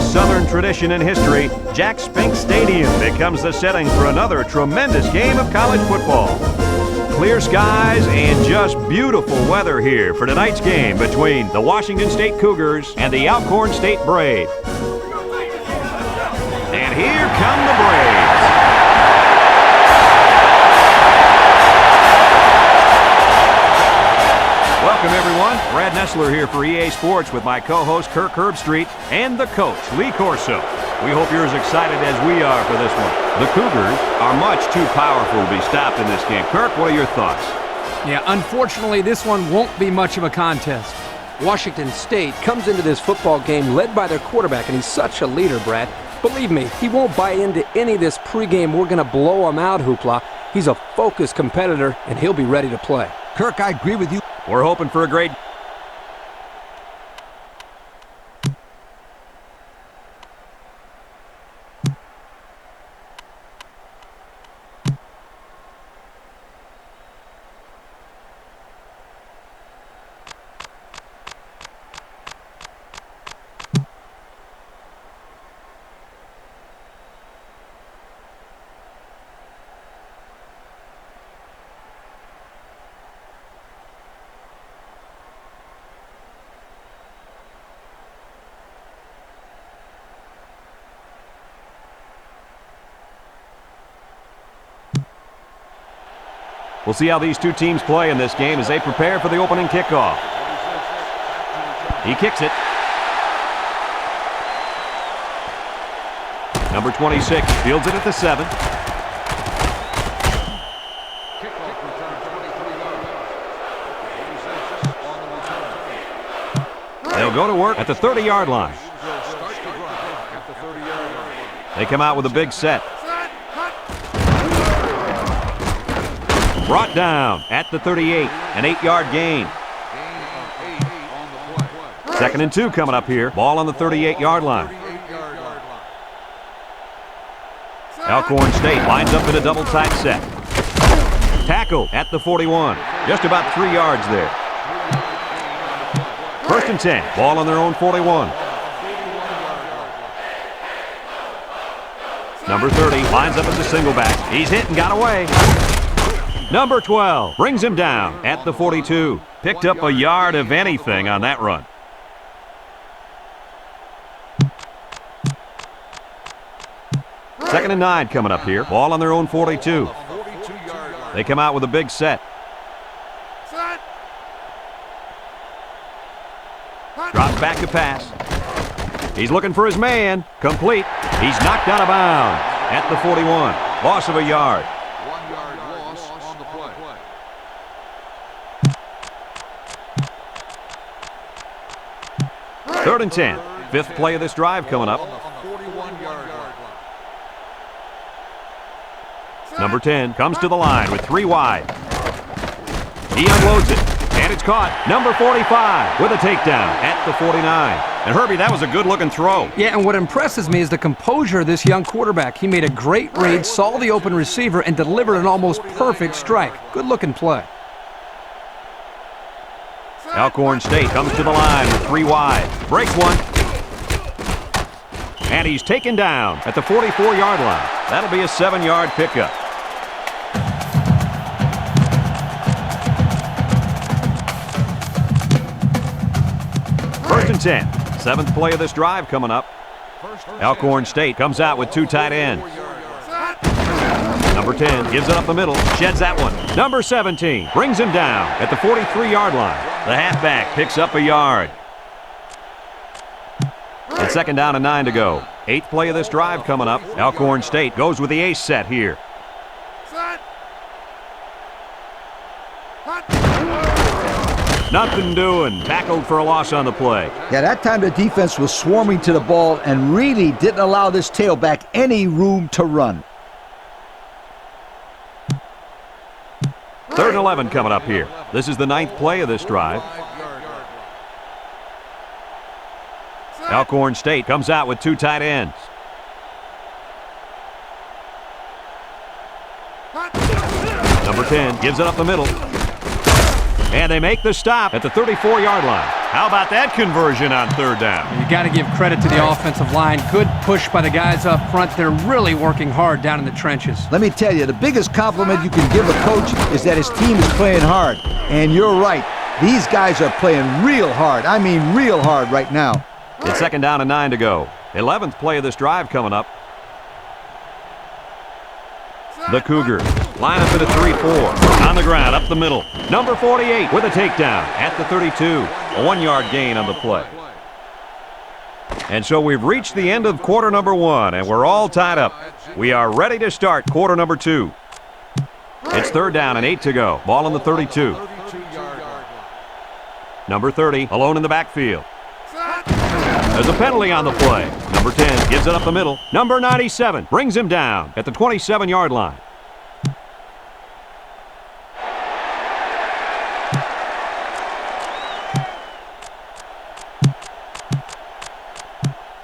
Southern tradition and history, Jack Spink Stadium becomes the setting for another tremendous game of college football. Clear skies and just beautiful weather here for tonight's game between the Washington State Cougars and the Alcorn State Braves. And here come the Braves. Welcome, everyone. Brad Nessler here for EA Sports with my co-host Kirk Herbstreit and the coach, Lee Corso. We hope you're as excited as we are for this one. The Cougars are much too powerful to be stopped in this game. Kirk, what are your thoughts? Yeah, unfortunately, this one won't be much of a contest. Washington State comes into this football game led by their quarterback, and he's such a leader, Brad. Believe me, he won't buy into any of this pregame "we're going to blow him out" hoopla. He's a focused competitor, and he'll be ready to play. Kirk, I agree with you. We're hoping for a great... We'll see how these two teams play in this game as they prepare for the opening kickoff. He kicks it. Number 26 fields it at the 7. They'll go to work at the 30-yard line. They come out with a big set. Brought down at the 38, an 8-yard gain. 2nd and 2 coming up here. Ball on the 38-yard line. Alcorn State lines up in a double tight set. Tackle at the 41. Just about 3 yards there. 1st and 10. Ball on their own 41. Number 30 lines up as a single back. He's hit and got away. Number 12 brings him down at the 42. Picked up a yard of anything on that run. Second and 9 coming up here. Ball on their own 42. They come out with a big set. Drops back to pass. He's looking for his man. Complete. He's knocked out of bounds at the 41. Loss of a yard. 3rd and 10. 5th play of this drive coming up. Number 10 comes to the line with 3 wide. He unloads it, and it's caught. Number 45 with a takedown at the 49. And Herbie, that was a good-looking throw. Yeah, and what impresses me is the composure of this young quarterback. He made a great read, saw the open receiver, and delivered an almost perfect strike. Good-looking play. Alcorn State comes to the line with 3 wide. Breaks one. And he's taken down at the 44-yard line. That'll be a 7-yard pickup. First and 10. 7th play of this drive coming up. Alcorn State comes out with 2 tight ends. Number 10 gives it up the middle, sheds that one. Number 17 brings him down at the 43-yard line. The halfback picks up a yard. It's 2nd down and 9 to go. 8th play of this drive coming up. Alcorn State goes with the ace set here. Nothing doing. Tackled for a loss on the play. Yeah, that time the defense was swarming to the ball and really didn't allow this tailback any room to run. 3rd and 11 coming up here. This is the 9th play of this drive. Alcorn State comes out with 2 tight ends. Number 10 gives it up the middle. And they make the stop at the 34-yard line. How about that conversion on third down? You got to give credit to the offensive line. Good push by the guys up front. They're really working hard down in the trenches. Let me tell you, the biggest compliment you can give a coach is that his team is playing hard. And you're right. These guys are playing real hard. I mean real hard right now. It's second down and 9 to go. 11th play of this drive coming up. The Cougars line up at a 3-4. On the ground, up the middle. Number 48 with a takedown at the 32. A 1-yard gain on the play. And so we've reached the end of quarter number 1, and we're all tied up. We are ready to start quarter number 2. It's third down and 8 to go. Ball on the 32. Number 30 alone in the backfield. There's a penalty on the play. Number 10 gives it up the middle. Number 97 brings him down at the 27-yard line.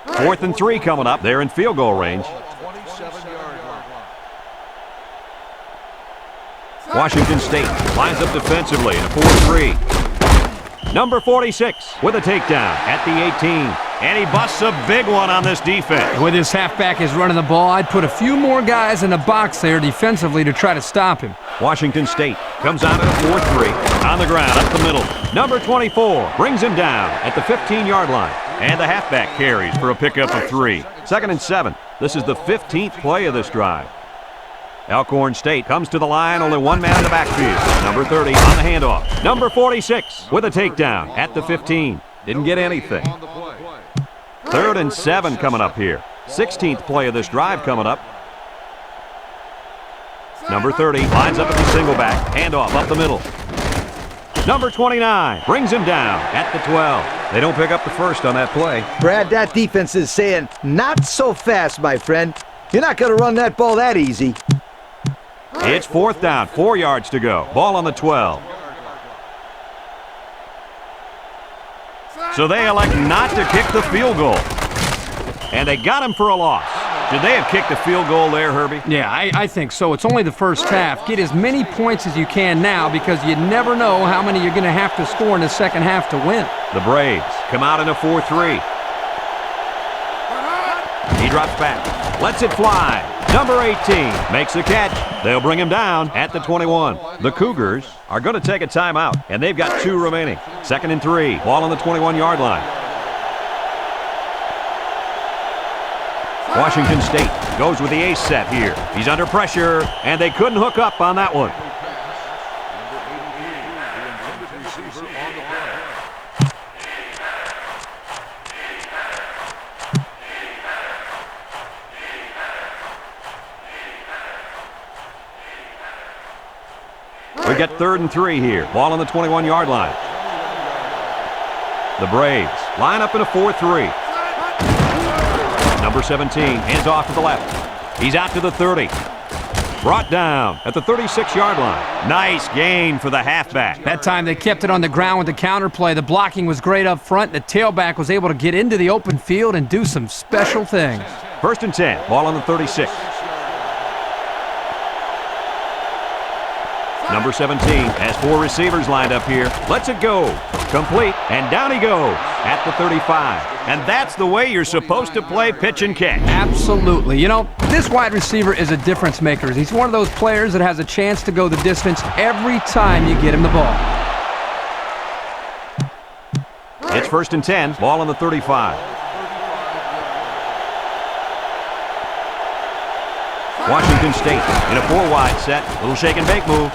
Fourth and 3 coming up. They're in field goal range. Washington State lines up defensively in a 4-3. Number 46 with a takedown at the 18. And he busts a big one on this defense. With his halfback is running the ball, I'd put a few more guys in the box there defensively to try to stop him. Washington State comes out at a 4-3. On the ground, up the middle. Number 24 brings him down at the 15-yard line. And the halfback carries for a pickup of 3. Second and 7. This is the 15th play of this drive. Alcorn State comes to the line, only one man in the backfield. Number 30 on the handoff. Number 46 with a takedown at the 15. Didn't get anything. Third and 7 coming up here. 16th play of this drive coming up. Number 30 lines up at the single back. Handoff up the middle. Number 29 brings him down at the 12. They don't pick up the first on that play. Brad, that defense is saying, not so fast, my friend. You're not going to run that ball that easy. It's fourth down, 4 yards to go. Ball on the 12. So they elect not to kick the field goal. And they got him for a loss. Should they have kicked the field goal there, Herbie? Yeah, I think so. It's only the first half. Get as many points as you can now because you never know how many you're going to have to score in the second half to win. The Braves come out in a 4-3. He drops back, lets it fly. Number 18 makes the catch. They'll bring him down at the 21. The Cougars are going to take a timeout, and they've got 2 remaining. Second and 3, ball on the 21-yard line. Washington State goes with the ace set here. He's under pressure, and they couldn't hook up on that one. We got third and 3 here. Ball on the 21-yard line. The Braves line up in a 4-3. Number 17 hands off to the left. He's out to the 30. Brought down at the 36-yard line. Nice gain for the halfback. That time they kept it on the ground with the counter play. The blocking was great up front. The tailback was able to get into the open field and do some special things. First and 10. Ball on the 36. Number 17 has 4 receivers lined up here. Lets it go. Complete. And down he goes at the 35. And that's the way you're supposed to play pitch and catch. Absolutely. You know, this wide receiver is a difference maker. He's one of those players that has a chance to go the distance every time you get him the ball. It's first and 10. Ball on the 35. Washington State in a 4-wide set. Little shake and bake move.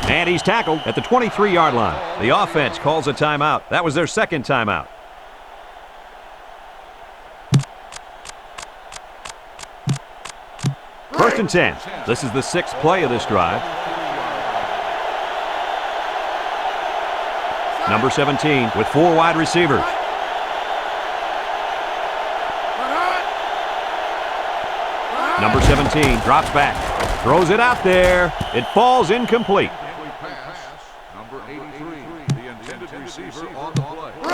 And he's tackled at the 23-yard line. The offense calls a timeout. That was their second timeout. First and 10. This is the 6th play of this drive. Number 17 with 4 wide receivers. Number 17 drops back, throws it out there. It falls incomplete.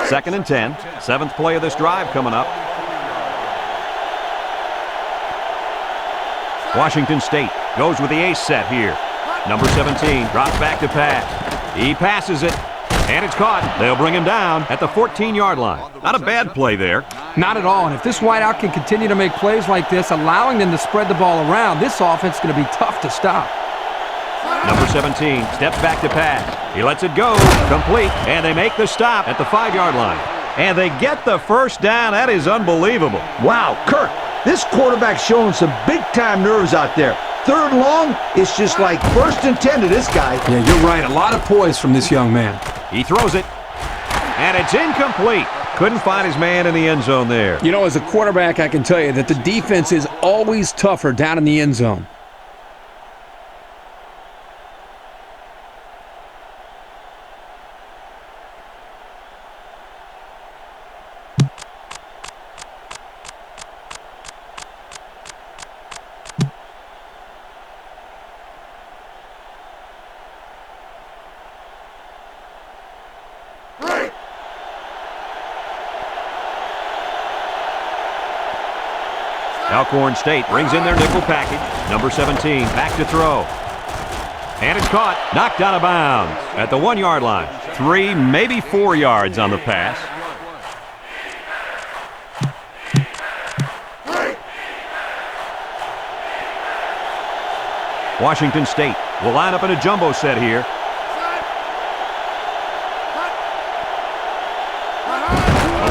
Second and 10, 7th play of this drive coming up. Washington State goes with the ace set here. Number 17 drops back to pass. He passes it, and it's caught. They'll bring him down at the 14-yard line. Not a bad play there. Not at all, and if this wideout can continue to make plays like this, allowing them to spread the ball around, this offense is going to be tough to stop. Number 17 steps back to pass. He lets it go, complete, and they make the stop at the 5-yard line. And they get the first down. That is unbelievable. Wow, Kirk, this quarterback's showing some big-time nerves out there. Third long, it's just like first and 10 to this guy. Yeah, you're right. A lot of poise from this young man. He throws it, and it's incomplete. Couldn't find his man in the end zone there. You know, as a quarterback, I can tell you that the defense is always tougher down in the end zone. Alcorn State brings in their nickel package. Number 17 back to throw. And it's caught, knocked out of bounds at the 1-yard line. 3, maybe 4 yards on the pass. Washington State will line up in a jumbo set here.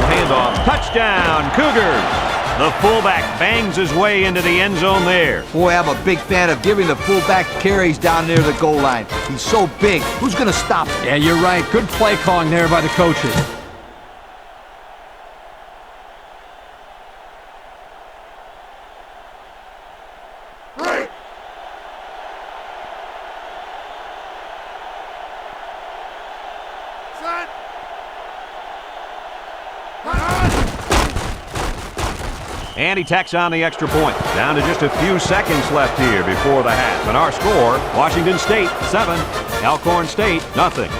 Handoff, touchdown, Cougars. The fullback bangs his way into the end zone there. Boy, I'm a big fan of giving the fullback carries down near the goal line. He's so big. Who's going to stop him? Yeah, you're right. Good play calling there by the coaches. And he tacks on the extra point. Down to just a few seconds left here before the half. And our score, Washington State 7, Alcorn State nothing.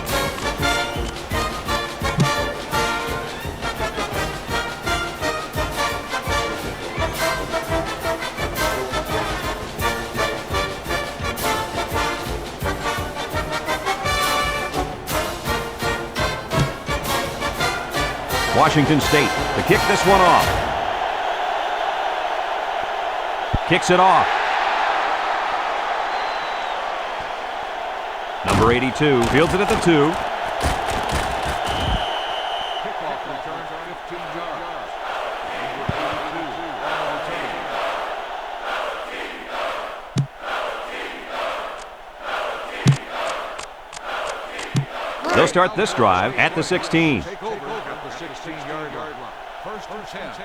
Washington State to kick this one off. Kicks it off. Number 82 fields it at the 2. Kickoff return 15 yards. They'll start this drive at the 16. Take over at the 16-yard line. First and 10.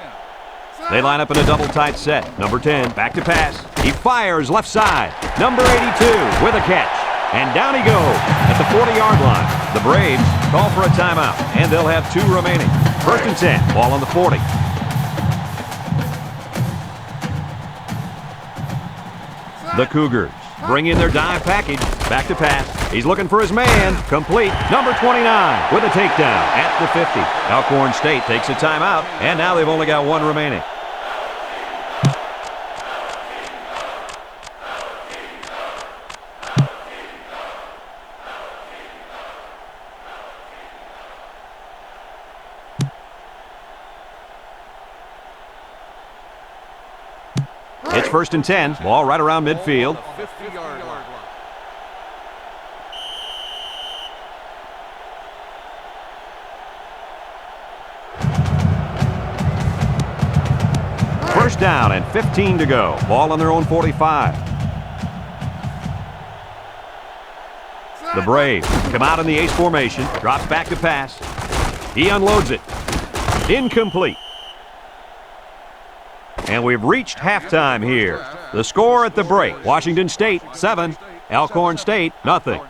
They line up in a double tight set. Number 10 back to pass. He fires left side. Number 82 with a catch. And down he goes at the 40-yard line. The Braves call for a timeout, and they'll have 2 remaining. First and 10, ball on the 40. The Cougars bring in their dive package. Back to pass. He's looking for his man. Complete. Number 29 with a takedown at the 50. Alcorn State takes a timeout, and now they've only got 1 remaining. It's first and 10. Ball right around midfield. 50-yard line. First down and 15 to go. Ball on their own 45. The Braves come out in the ace formation. Drops back to pass. He unloads it. Incomplete. And we've reached halftime here. The score at the break, Washington State 7, Alcorn State nothing.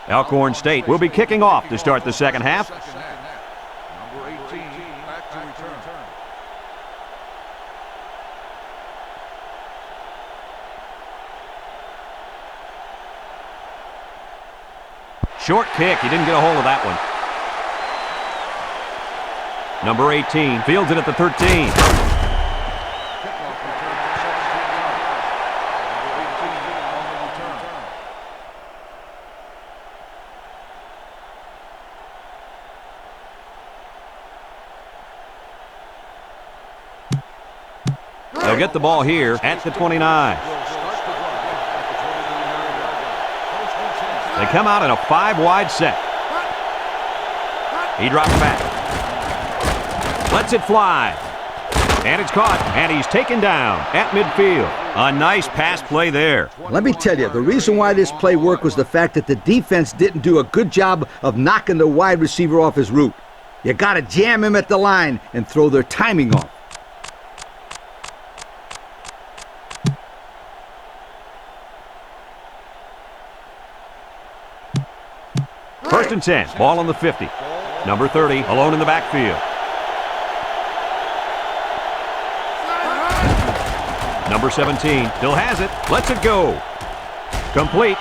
Alcorn State will be kicking off to start the second half. Number 18 back to return. Short kick. He didn't get a hold of that one. Number 18 fields it at the 13. They'll get the ball here at the 29. They come out in a 5-wide set. He drops back. Lets it fly. And it's caught. And he's taken down at midfield. A nice pass play there. Let me tell you, the reason why this play worked was the fact that the defense didn't do a good job of knocking the wide receiver off his route. You got to jam him at the line and throw their timing off. First and 10. Ball on the 50. Number 30 alone in the backfield. Number 17 still has it. Lets it go. Complete.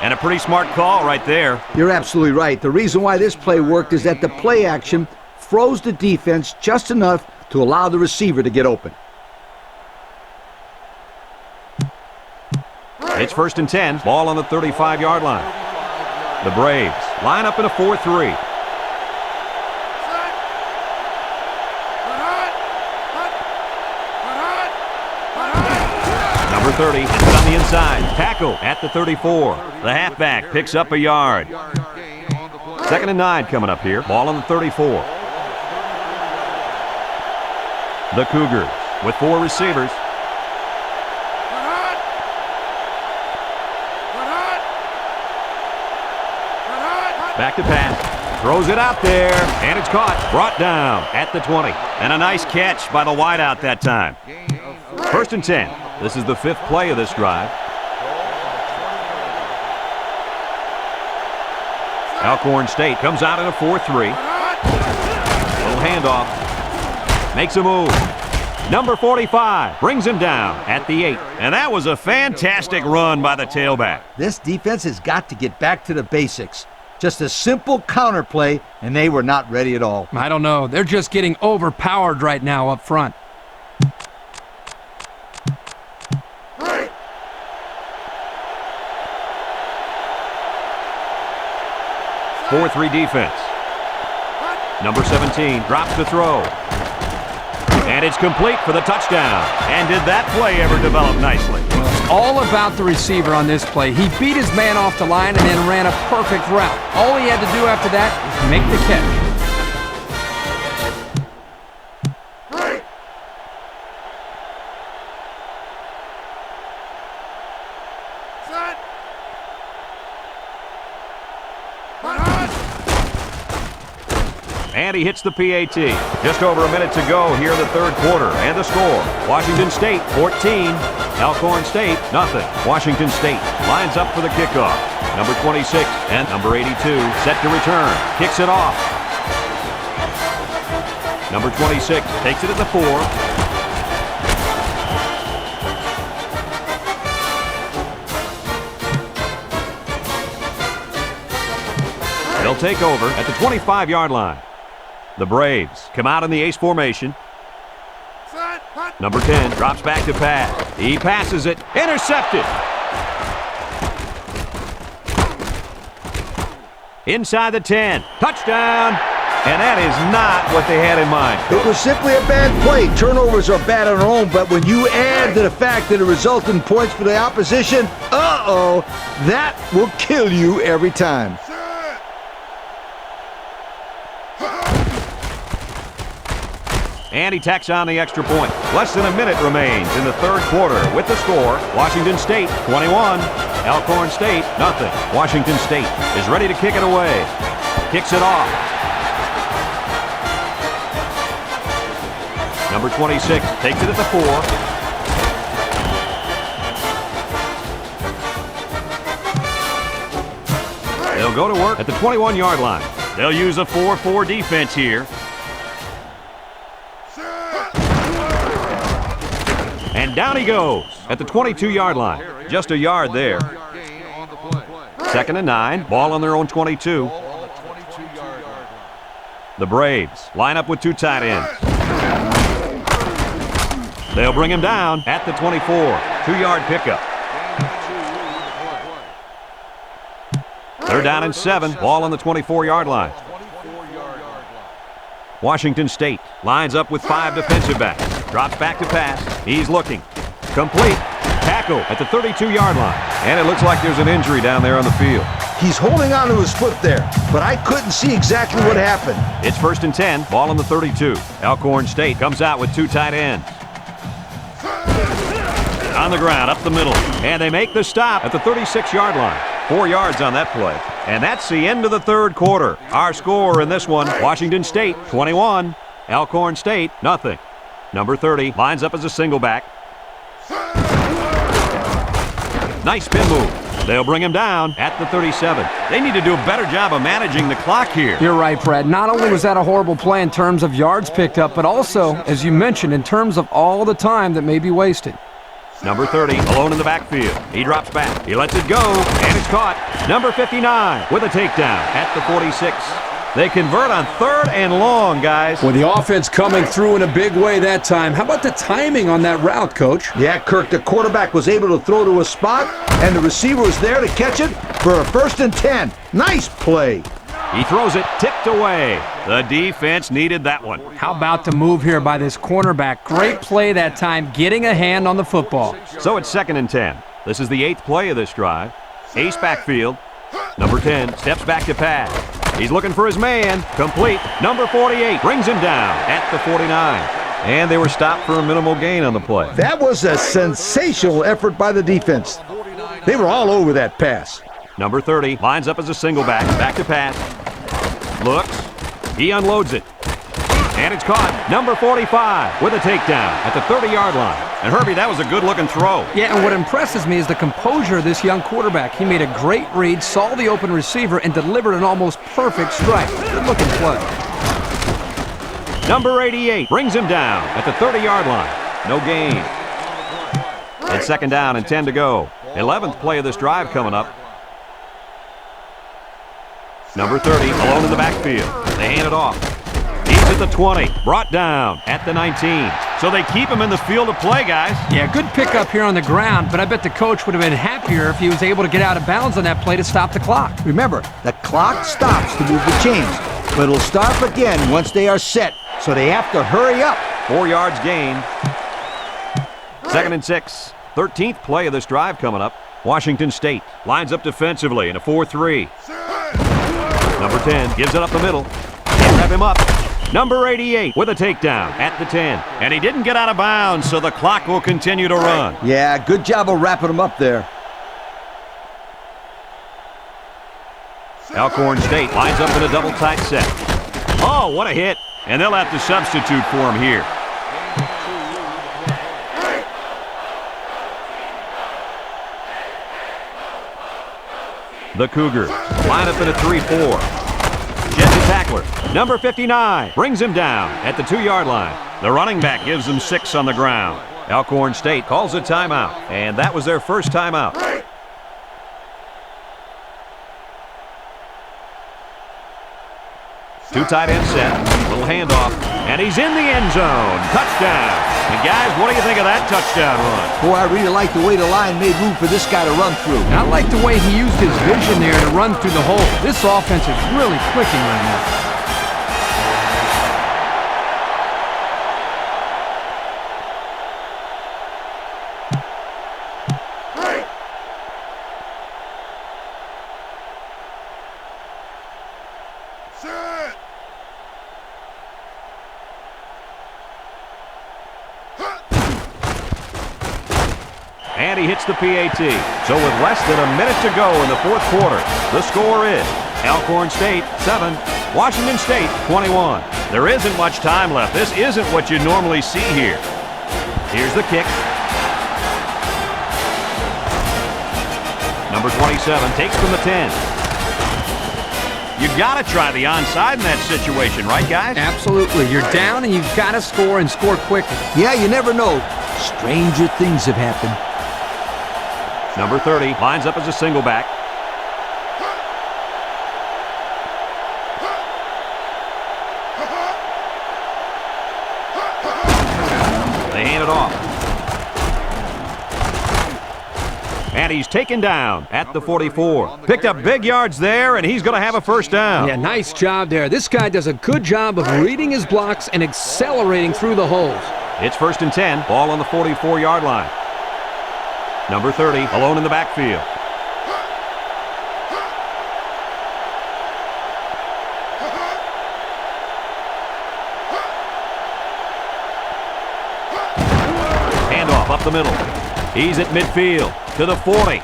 And a pretty smart call right there. You're absolutely right. The reason why this play worked is that the play action froze the defense just enough to allow the receiver to get open. It's first and 10. Ball on the 35-yard line. The Braves line up in a 4-3. Number 30 hits it on the inside. Tackle at the 34. The halfback picks up a yard. Second and 9 coming up here. Ball on the 34. The Cougars with 4 receivers. Back to pass. Throws it out there. And it's caught. Brought down at the 20. And a nice catch by the wideout that time. First and 10. This is the 5th play of this drive. Alcorn State comes out in a 4-3. Little handoff. Makes a move. Number 45 brings him down at the 8. And that was a fantastic run by the tailback. This defense has got to get back to the basics. Just a simple counter play, and they were not ready at all. I don't know. They're just getting overpowered right now up front. 4-3 defense. Number 17 drops the throw. And it's complete for the touchdown. And did that play ever develop nicely? All about the receiver on this play. He beat his man off the line and then ran a perfect route. All he had to do after that was make the catch. And he hits the PAT. Just over a minute to go here in the 3rd quarter. And the score, Washington State 14, Alcorn State nothing. Washington State lines up for the kickoff. Number 26 and number 82 set to return. Kicks it off. Number 26 takes it at the 4. They'll take over at the 25-yard line. The Braves come out in the ace formation. Number 10 drops back to pass. He passes it. Intercepted. Inside the 10. Touchdown. And that is not what they had in mind. It was simply a bad play. Turnovers are bad on their own, but when you add to the fact that it resulted in points for the opposition, that will kill you every time. And he tacks on the extra point. Less than a minute remains in the 3rd quarter with the score. Washington State 21, Alcorn State nothing. Washington State is ready to kick it away. Kicks it off. Number 26 takes it at the 4. They'll go to work at the 21-yard line. They'll use a 4-4 defense here. And down he goes at the 22-yard line. Just a yard there. 2nd and 9. Ball on their own 22. Ball on the 22-yard line. The Braves line up with 2 tight ends. They'll bring him down at the 24. 2-yard pickup. They're down in 7. Ball on the 24-yard line. 24-yard line. Washington State lines up with 5 defensive backs. Drops back to pass. He's looking. Complete. Tackle at the 32-yard line. And it looks like there's an injury down there on the field. He's holding on to his foot there, but I couldn't see exactly what happened. It's 1st and 10. Ball on the 32. Alcorn State comes out with 2 tight ends. On the ground, up the middle. And they make the stop at the 36-yard line. 4 yards on that play. And that's the end of the 3rd quarter. Our score in this one, Washington State 21, Alcorn State nothing. Number 30 lines up as a single back. Nice spin move. They'll bring him down at the 37. They need to do a better job of managing the clock here. You're right, Brad. Not only was that a horrible play in terms of yards picked up, but also, as you mentioned, in terms of all the time that may be wasted. Number 30, alone in the backfield. He drops back. He lets it go, and it's caught. Number 59 with a takedown at the 46. They convert on 3rd and long, guys. Well, the offense coming through in a big way that time. How about the timing on that route, Coach? Yeah, Kirk, the quarterback was able to throw to a spot, and the receiver was there to catch it for a 1st and 10. Nice play. He throws it tipped away. The defense needed that one. How about the move here by this cornerback? Great play that time, getting a hand on the football. So it's 2nd and 10. This is the 8th play of this drive. Ace backfield. Number 10 steps back to pass. He's looking for his man. Complete. Number 48 brings him down at the 49. And they were stopped for a minimal gain on the play. That was a sensational effort by the defense. They were all over that pass. Number 30 lines up as a single back. Back to pass. Looks. He unloads it. And it's caught. Number 45 with a takedown at the 30-yard line. And Herbie, that was a good-looking throw. Yeah, and what impresses me is the composure of this young quarterback. He made a great read, saw the open receiver, and delivered an almost perfect strike. Good-looking play. Number 88 brings him down at the 30-yard line. No gain. It's 2nd down and 10 to go. 11th play of this drive coming up. Number 30 alone in the backfield. They hand it off. He's at the 20. Brought down at the 19. So they keep him in the field of play, guys. Yeah, good pickup here on the ground, but I bet the coach would have been happier if he was able to get out of bounds on that play to stop the clock. Remember, the clock stops to move the chains, but it'll start again once they are set, so they have to hurry up. 4 yards gained. 2nd and 6. 13th play of this drive coming up. Washington State lines up defensively in a 4-3. Number 10 gives it up the middle. Can't wrap him up. Number 88 with a takedown at the 10. And he didn't get out of bounds, so the clock will continue to run. Yeah, good job of wrapping him up there. Alcorn State lines up in a double tight set. Oh, what a hit. And they'll have to substitute for him here. The Cougars line up in a 3-4. Jets a tackler. Number 59 brings him down at the 2-yard line. The running back gives them 6 on the ground. Alcorn State calls a timeout, and that was their first timeout. Two tight end set, little handoff, and he's in the end zone. Touchdown. And guys, what do you think of that touchdown run? Boy, I really like the way the line made room for this guy to run through. And I like the way he used his vision there to run through the hole. This offense is really clicking right now. And he hits the PAT. So with less than a minute to go in the 4th quarter, the score is Alcorn State 7, Washington State 21. There isn't much time left. This isn't what you normally see here. Here's the kick. Number 27 takes from the 10. You got to try the onside in that situation, right, guys? Absolutely. You're down and you've got to score and score quickly. Yeah, you never know. Stranger things have happened. Number 30 lines up as a single back. And he's taken down at the 44. Picked up big yards there, and he's going to have a first down. Yeah, nice job there. This guy does a good job of reading his blocks and accelerating through the holes. It's 1st and 10, ball on the 44-yard line. Number 30, alone in the backfield. Handoff up the middle. He's at midfield to the 40,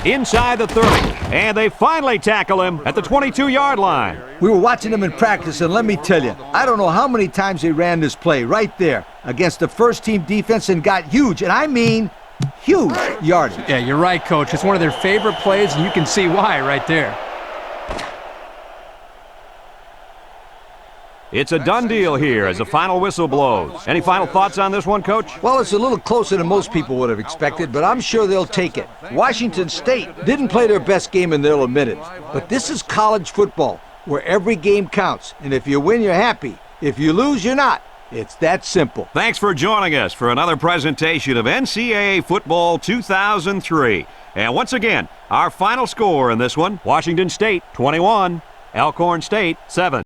inside the 30, and they finally tackle him at the 22-yard line. We were watching them in practice, and let me tell you, I don't know how many times they ran this play right there against the first-team defense and got huge, and I mean huge yardage. Yeah, you're right, Coach. It's one of their favorite plays, and you can see why right there. It's a done deal here as the final whistle blows. Any final thoughts on this one, Coach? Well, it's a little closer than most people would have expected, but I'm sure they'll take it. Washington State didn't play their best game, and they'll admit it. But this is college football, where every game counts. And if you win, you're happy. If you lose, you're not. It's that simple. Thanks for joining us for another presentation of NCAA Football 2003. And once again, our final score in this one, Washington State 21, Alcorn State 7.